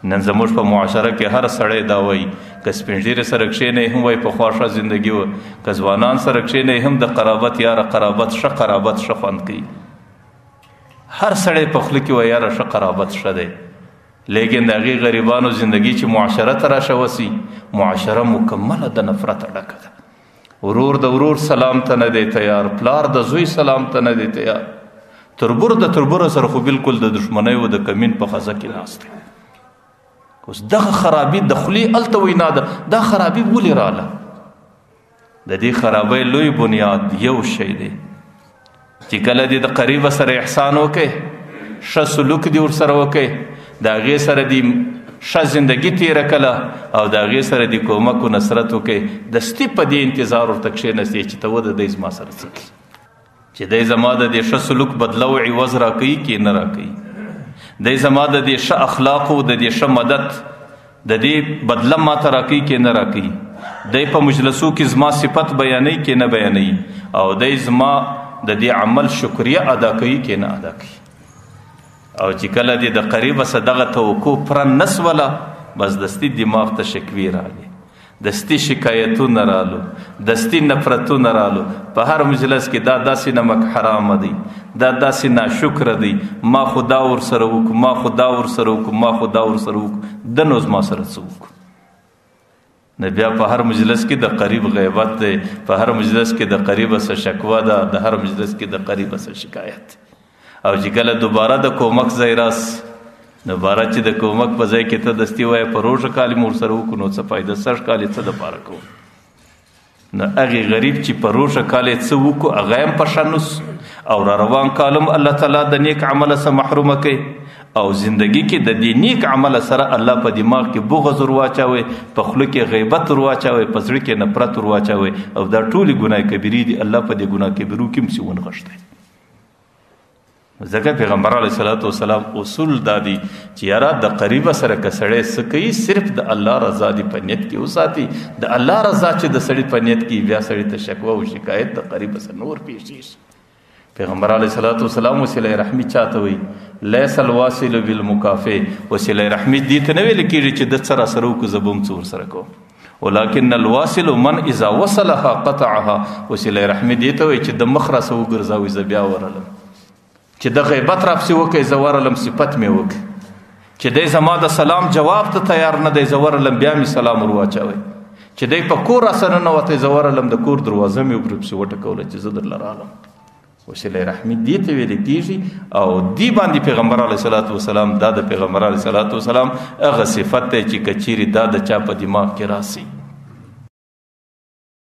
نن زموږ په معاشره کې هر سړی دا وایي که سپین ږیري سره کښېنئ هم وایي پخوا ښه زندګي وه، که ځوانان سره کښېنئ هم د قرابت یاره قرابت ښه خوند کوي. هر سړی په خوله کې وایي یاره ښه قرابت ښه دی، لیکن د هغې غریبانو زندګي چې معاشره ته راشوسي، معاشره مکمله د نفرت ډکه ده. ورور د ورور سلام ته نه دی تیار، پلار د زوی سلام ته نه دی تیار، تربور د تربوره سره خو بالکل د دشمنۍ و د کمین په خزه کې ناست دی. اوس دغه خرابي د خولې هلته وینا ده، دا خرابي ولې راله؟ د دې خرابۍ لوی بنیاد یو شی دی چې کله دې د قریبه سره احسان وکړې، ښه سلوک دې ورسره وکړې، د هغې سره دې ښه زندګي تېره کړه او د هغې سره دې کومک و نصرت وکړې، دستي په دې انتظار ورته کښېنستې چې ته ود دی زما سره څه کوي، چې دی زما د دې ښه سلوک بدله و عوض راکوي کې نه راکوي، دی زما د دې ښه اخلاقو د دې ښه مدد د دې بدله ماته راکوي کې نه راکوي، دی په مجلسو کې زما صفت بیانوي کې نه بیانوي، او دی زما د دې عمل شکریه ادا کوي کې نه ادا کوي. او چې کله دې د قریبه سره دغه توقع پوره نسوله، بس دستي دماغ ته شکوي راغلي، دستي شکایتونه رالو، دستي نفرتونه رالو، په هر مجلس کې دا داسې نمک حرام دی، دا داسې ناشکره دی، ما خو دا ورسره وکړو، ما خو دا ورسره وکړو، ما خو دا ورسره وکړو، ده نو زما سره څه وکړو. نو بیا په هر مجلس کې د قریب غیبت دی، په هر مجلس کې د قریبه څه شکوه ده، د هر مجلس کې د قریبه څه شکایت. او چې کله دوباره د کومک ځای راس، دوباره چې د کومک په ځای کې ته دستي وایې په روژه کال مو ورسره وکړو نو څه فایده، سږ کال یې څه دپاره کوو. نو هغې غریب چې په روژه کال یې څه وکړو هغه هم په ښه نوس، او را روان کال هم الله تعالی د نیک عمله څه محرومه کوي، او زندگی کې د دې نیک عمله سره الله په دماغ کې بغض ور واچوي، په خوله کې غیبت ور واچوي، په زړه کې نفرت ور واچوي، او دا ټولې ګناه کبیرې دي. الله په دې ګناه کبیرو کې هم څه ونغښتی. ځکه پیغمبر علیه صلات وسلام اصول دا دي چې یاره د قریبه سره که سړی څه کوي صرف د الله رضا دي په نیت کې وساتي. د الله رضا چې د سړي په نیت کې بیا سړي ته شکوه او شکایت د قریبه سره نور پیښیږي. پیغمبر علیه صلات وسلام وسیله رحمي چاته وي؟ لیس الواصل بالمکافئ. وسیله رحمي دې ته نه ویل کېږي چې د څه را سره وکړو زه به هم څه ورسره کوم، ولکن الواصل من اذا وصلها قطعها. وسیله رحمي دې ته وایي چې د مخ را څه وګرځوي زه بیا ورلم، چې د غیبت را پسې وکړئ زه ورلم صفت مې وکړي، چې دی زما د سلام جواب ته تیار نه دی زه ورلم بیا مې سلام ور واچوئ، چې دی په کور را سره ننوتی زه ورلم د کور دروازه مې ورپسې وټکوله چې زه درله رالم. وسیله رحمي دې ته ویل کېږي، او دې باندې پیغمبر علیه صلات وسلام دا د پیغمبر علیه صلات وسلام هغه صفت دی چې که چیرې دا د چا په دماغ کې راسي